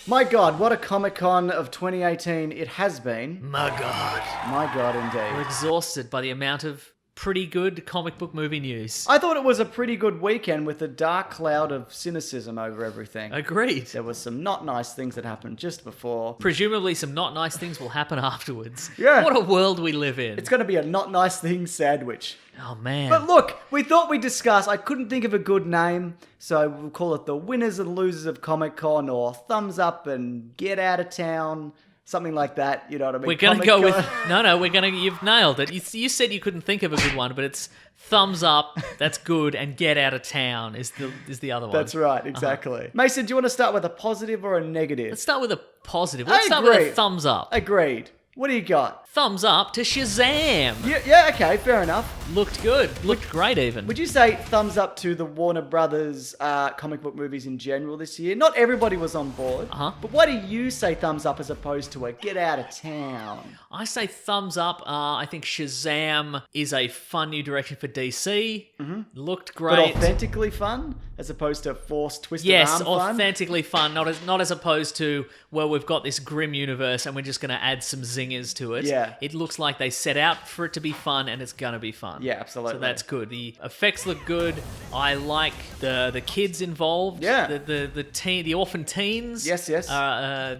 My God, what a Comic-Con of 2018 it has been. My God. My God, We're indeed. exhausted by the amount of pretty good comic book movie news. I thought it was a pretty good weekend with a dark cloud of cynicism over everything. Agreed. There was some not nice things that happened just before. Presumably some not nice things will happen afterwards. Yeah. What a world we live in. It's going to be a not nice thing sandwich. Oh, man. But look, we thought we'd discuss, I couldn't think of a good name, so we'll call it the winners and losers of Comic-Con, or thumbs up and get out of town, something like that, you know what I mean? We're going to go with... Comic-Con. You've nailed it. You said you couldn't think of a good one, but it's thumbs up, that's good, and get out of town is the other one. That's right, exactly. Mason, do you want to start with a positive or a negative? Let's start with a positive. Let's start with a thumbs up. Agreed. What do you got? Thumbs up to Shazam. Yeah, okay, fair enough. Looked good. Looked great even. Would you say thumbs up to the Warner Brothers comic book movies in general this year? Not everybody was on board. But why do you say thumbs up as opposed to a get out of town? I say thumbs up. I think Shazam is a fun new direction for DC. Looked great. But authentically fun as opposed to forced twisted Yes, arm fun? authentically fun. Not as opposed to, well, we've got this grim universe and we're just going to add some zingers to it. Yeah. It looks like they set out for it to be fun and it's going to be fun. Yeah, absolutely. So that's good. The effects look good. I like the kids involved. Yeah. The orphan teens. Yes.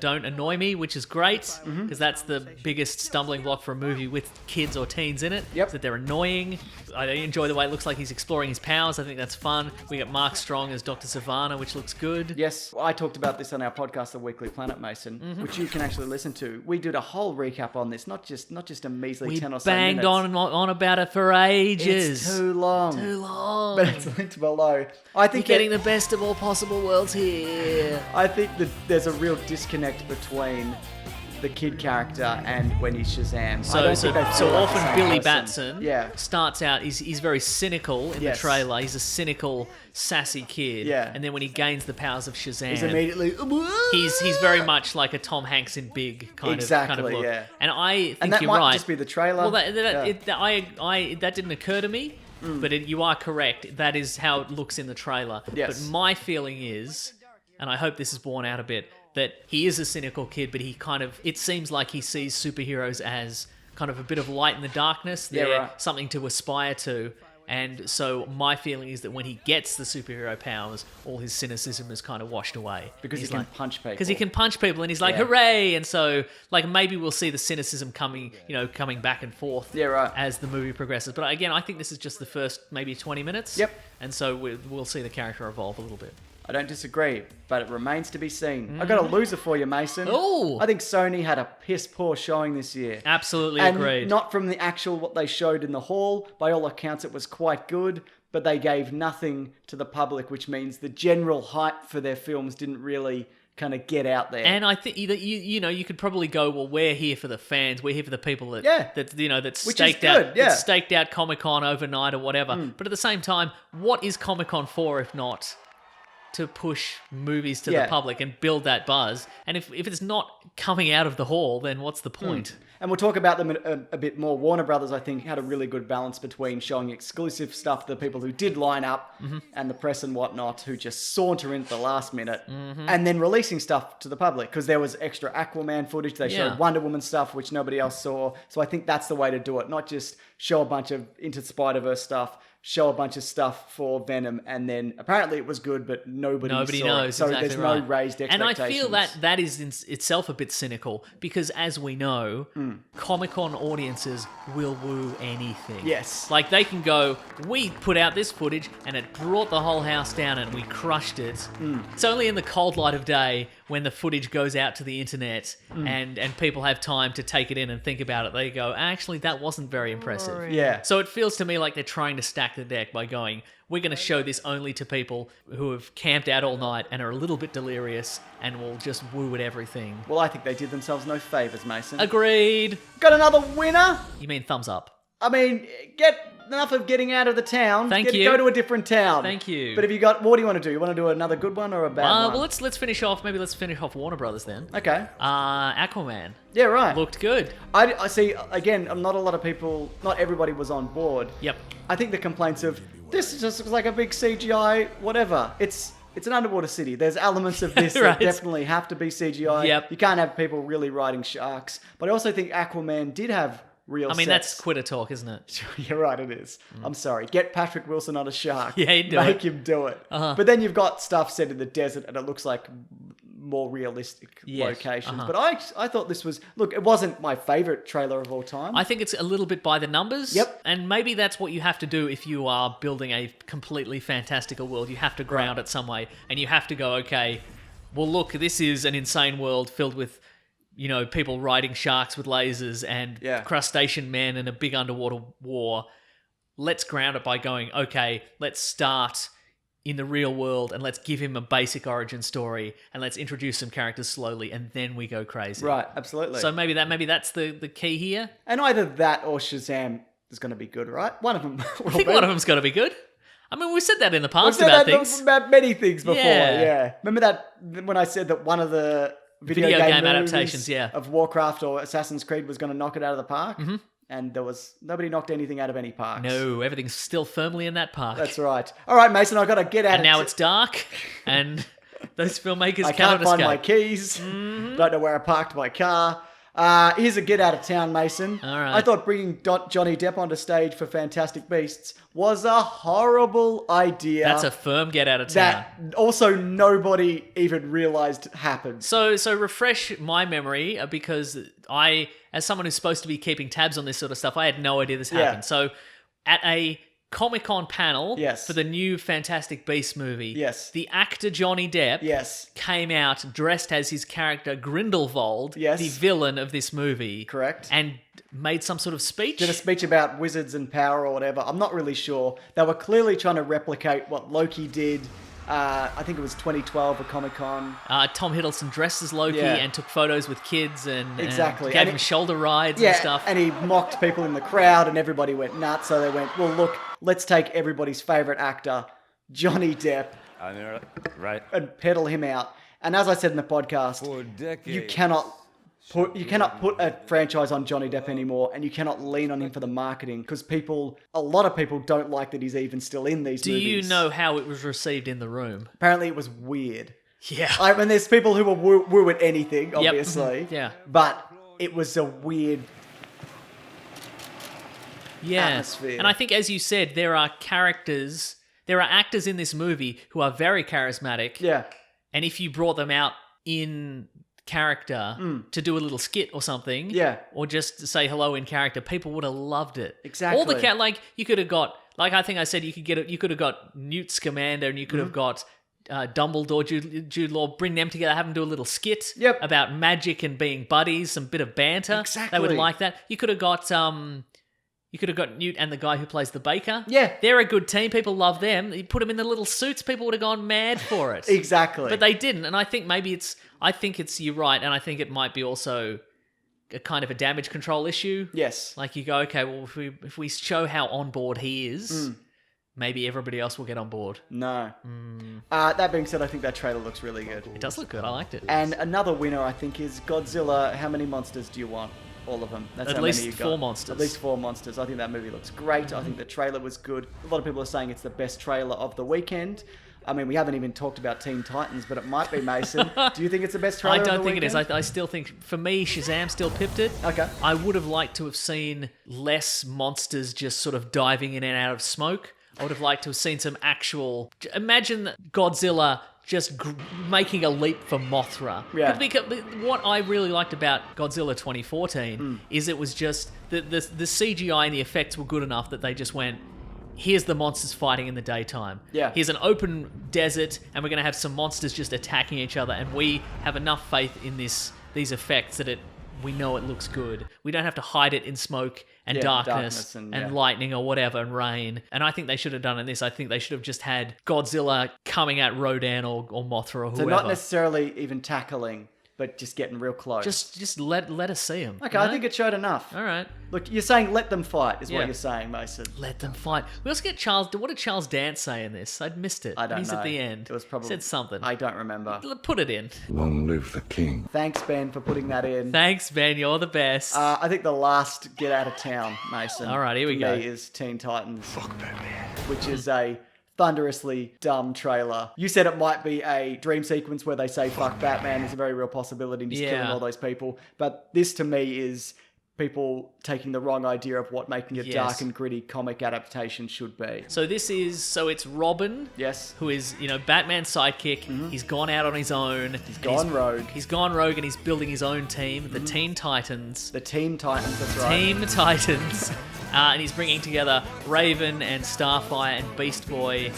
Don't annoy me, which is great because that's the biggest stumbling block for a movie with kids or teens in it. Yep. Is that they're annoying. I enjoy the way it looks like he's exploring his powers. I think that's fun. We got Mark Strong as Dr. Savannah, which looks good. Yes, I talked about this on our podcast, The Weekly Planet, Mason, which you can actually listen to. We did a whole recap on this, not just a measly We 10 or so banged minutes. on about it for ages. It's too long. Too long. But it's linked below. I think You're getting the best of all possible worlds here. I think that there's a real disconnect between the kid character and when he's Shazam. I don't think they feel So like the often same Billy person. Batson Yeah. starts out, he's very cynical in the Yes. trailer. He's a cynical, sassy kid. Yeah. And then when he gains the powers of Shazam, He's immediately... he's very much like a Tom Hanks in Big kind of Exactly, look. yeah. And I think And that you're might right. just be the trailer. Well, that Yeah. that didn't occur to me, but you are correct. That is how it looks in the trailer. Yes. But my feeling is, and I hope this is borne out a bit, that he is a cynical kid, but it seems like he sees superheroes as kind of a bit of light in the darkness. Yeah, They're right. something to aspire to. And so my feeling is that when he gets the superhero powers, all his cynicism is kind of washed away. Because he can punch people. Because he can punch people, and he's like, Yeah. hooray! And so, like, maybe we'll see the cynicism coming back and forth Yeah, right. as the movie progresses. But again, I think this is just the first maybe 20 minutes. Yep. And so we'll see the character evolve a little bit. I don't disagree, but it remains to be seen. I got a loser for you, Mason. Ooh. I think Sony had a piss poor showing this year. Absolutely And agreed. not from the actual what they showed in the hall. By all accounts, it was quite good, but they gave nothing to the public, which means the general hype for their films didn't really kind of get out there. And I think you could probably go, well, we're here for the fans. We're here for the people that that Which is staked out good, yeah. that staked out Comic-Con overnight or whatever. But at the same time, what is Comic-Con for if not to push movies to the public and build that buzz? And if it's not coming out of the hall, then what's the point? And we'll talk about them a bit more. Warner Brothers, I think, had a really good balance between showing exclusive stuff to the people who did line up and the press and whatnot who just saunter in at the last minute and then releasing stuff to the public because there was extra Aquaman footage. They showed Wonder Woman stuff, which nobody else saw. So I think that's the way to do it. Not just show a bunch of Into the Spider-Verse stuff, show a bunch of stuff for Venom, and then apparently it was good, but nobody saw knows. it. So exactly there's right. no raised And expectations. I feel that is in itself a bit cynical because, as we know, Comic-Con audiences will woo anything. Yes. Like they can go, we put out this footage and it brought the whole house down and we crushed it. It's only in the cold light of day when the footage goes out to the internet and people have time to take it in and think about it. They go, actually, that wasn't very impressive. Yeah. So it feels to me like they're trying to stack the deck by going, we're going to show this only to people who have camped out all night and are a little bit delirious and will just woo at everything. Well, I think they did themselves no favours, Mason. Agreed. Got another winner? You mean thumbs up? I mean, get enough of getting out of the town. Thank you. Go to a different town. Thank you. But what do you want to do? You want to do another good one or a bad one? Well, let's finish off. Maybe let's finish off Warner Brothers then. Okay. Aquaman. Yeah, right. Looked good. I see, again, not a lot of people, not everybody was on board. Yep. I think the complaints of, this just looks like a big CGI, whatever. It's it's an underwater city. There's elements of this Right. that definitely have to be CGI. Yep. You can't have people really riding sharks. But I also think Aquaman did have real I mean, sets. that's Quitter talk, isn't it? You're right, it is. I'm sorry. Get Patrick Wilson on a shark. Yeah, he'd do Make it. him do it. Uh-huh. But then you've got stuff set in the desert and it looks like more realistic Yes, locations. uh-huh. But I thought this was... Look, it wasn't my favourite trailer of all time. I think it's a little bit by the numbers. Yep. And maybe that's what you have to do if you are building a completely fantastical world. You have to ground it some way. And you have to go, okay, well, look, this is an insane world filled with, you know, people riding sharks with lasers and crustacean men and a big underwater war. Let's ground it by going, okay, let's start in the real world and let's give him a basic origin story and let's introduce some characters slowly and then we go crazy. Right, absolutely. So maybe that's the key here. And either that or Shazam is going to be good, right? One of them will I think be. one of them's got to be good. I mean, we said that in the We've past said about that things. about many things before, Yeah. yeah. Remember that when I said that one of the video game movies adaptations, yeah. of Warcraft or Assassin's Creed was going to knock it out of the park? Mm-hmm. And there was... Nobody knocked anything out of any parks. No, everything's still firmly in that park. That's right. All right, Mason, I've got to get out And now it's dark, and those filmmakers I cannot can't find my escape. keys. Don't know where I parked my car. Here's a get out of town, Mason. All right. I thought bringing Johnny Depp onto stage for Fantastic Beasts was a horrible idea. That's a firm get out of town. that also nobody even realized happened. So refresh my memory because I, as someone who's supposed to be keeping tabs on this sort of stuff, I had no idea this happened. So at a Comic-Con panel for the new Fantastic Beasts movie, the actor Johnny Depp came out dressed as his character Grindelwald, the villain of this movie. Correct. And made some sort of speech. Did a speech about wizards and power or whatever. I'm not really sure. They were clearly trying to replicate what Loki did. I think it was 2012 at Comic-Con. Tom Hiddleston dressed as Loki and took photos with kids and gave him shoulder rides and stuff. And he mocked people in the crowd and everybody went nuts. So they went, well, look, let's take everybody's favourite actor, Johnny Depp, and peddle him out. And as I said in the podcast, you cannot put a franchise on Johnny Depp anymore, and you cannot lean on him for the marketing because a lot of people don't like that he's even still in these movies. Do you know how it was received in the room? Apparently it was weird. Yeah. I mean, there's people who will woo at anything, obviously. Yeah. But it was a weird atmosphere. And I think, as you said, there are actors in this movie who are very charismatic. Yeah. And if you brought them out in character to do a little skit or something, or just to say hello in character, people would have loved it. Exactly. All the you could have got, like I think I said, you could have got Newt Scamander and you could have got Dumbledore, Jude Law, bring them together, have them do a little skit about magic and being buddies, some bit of banter. Exactly. They would like that. You could have got Newt and the guy who plays the baker. Yeah. They're a good team. People love them. You put them in the little suits, people would have gone mad for it. Exactly. But they didn't. And I think you're right. And I think it might be also a kind of a damage control issue. Yes. Like you go, okay, well, if we show how on board he is, maybe everybody else will get on board. No. That being said, I think that trailer looks really good. It does look good. I liked it. And another winner, I think, is Godzilla. How many monsters do you want? All of them. That's At how least many you 4 got. monsters. At least 4 monsters. I think that movie looks great. I think the trailer was good. A lot of people are saying it's the best trailer of the weekend. I mean, we haven't even talked about Teen Titans, but it might be, Mason. Do you think it's the best trailer I of the don't think weekend? it is. I still think, for me, Shazam still pipped it. Okay. I would have liked to have seen less monsters just sort of diving in and out of smoke. I would have liked to have seen some actual... Imagine Godzilla just making a leap for Mothra. Yeah. Because what I really liked about Godzilla 2014 is it was just... The CGI and the effects were good enough that they just went... Here's the monsters fighting in the daytime. Yeah. Here's an open desert, and we're going to have some monsters just attacking each other, and we have enough faith in these effects that we know it looks good. We don't have to hide it in smoke and darkness and lightning or whatever and rain. And I think they should have done in this. I think they should have just had Godzilla coming at Rodan or Mothra or whoever. So not necessarily even tackling, but just getting real close. Just let us see them. Okay, I think it showed enough. All right. Look, you're saying let them fight is what you're saying, Mason. Let them fight. We also get Charles... What did Charles Dance say in this? I'd missed it. I don't know. He's at the end. It was probably... Said something. I don't remember. Put it in. Long live the king. Thanks, Ben, for putting that in. Thanks, Ben. You're the best. I think the last get out of town, Mason. All right, here we for go. me is Teen Titans. Fuck Batman. Which is a thunderously dumb trailer. You said it might be a dream sequence where they say fuck Batman. There's a very real possibility in just killing all those people. But this to me is people taking the wrong idea of what making a dark and gritty comic adaptation should be. So it's Robin. Yes. Who is, Batman's sidekick. He's gone out on his own. He's gone rogue. He's gone rogue and he's building his own team, the Teen Titans. The Team Titans, that's right. Team Titans. And he's bringing together Raven and Starfire and Beast Boy.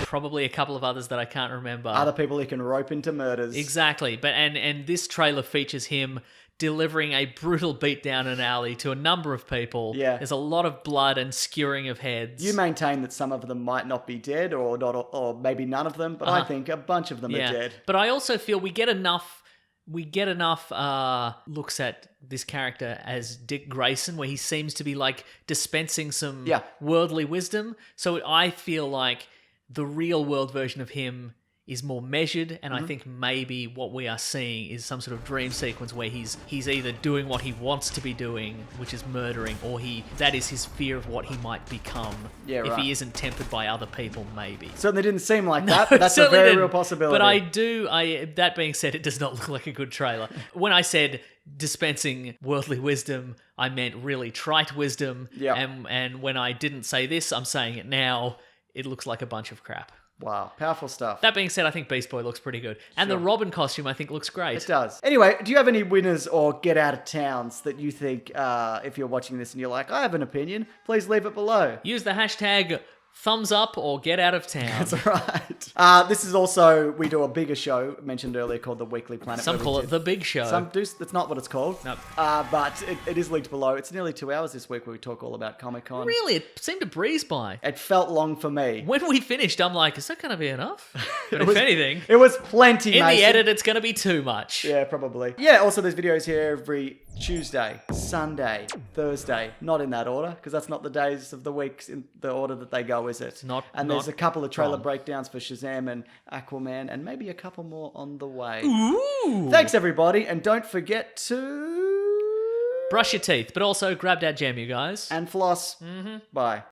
Probably a couple of others that I can't remember. Other people he can rope into murders. Exactly. But and this trailer features him delivering a brutal beatdown in an alley to a number of people. Yeah. There's a lot of blood and skewering of heads. You maintain that some of them might not be dead or not, or maybe none of them, but I think a bunch of them are dead. But I also feel we get enough looks at this character as Dick Grayson, where he seems to be like dispensing some worldly wisdom. So I feel like the real world version of him is more measured, and I think maybe what we are seeing is some sort of dream sequence where he's either doing what he wants to be doing, which is murdering, or that is his fear of what he might become if he isn't tempted by other people, maybe. Certainly didn't seem like that, but that's a very real possibility. But that being said, it does not look like a good trailer. When I said dispensing worldly wisdom, I meant really trite wisdom, and when I didn't say this, I'm saying it now, it looks like a bunch of crap. Wow, powerful stuff. That being said, I think Beast Boy looks pretty good. And the Robin costume, I think, looks great. It does. Anyway, do you have any winners or get out of towns that you think, if you're watching this and you're like, I have an opinion, please leave it below. Use the hashtag thumbs up or get out of town. That's right. This is also, we do a bigger show, mentioned earlier, called The Weekly Planet. Some call it The Big Show. Some do, that's not what it's called. Nope. But it is linked below. It's nearly 2 hours this week where we talk all about Comic-Con. Really? It seemed to breeze by. It felt long for me. When we finished, I'm like, is that going to be enough? But if anything... It was plenty, In Mason. the edit, it's going to be too much. Yeah, probably. Yeah, also there's videos here every Tuesday, Sunday, Thursday. Not in that order, because that's not the days of the weeks in the order that they go, is it? And there's a couple of trailer breakdowns for Shazam and Aquaman, and maybe a couple more on the way. Ooh! Thanks, everybody, and don't forget to... Brush your teeth, but also grab that gem, you guys. And floss. Bye.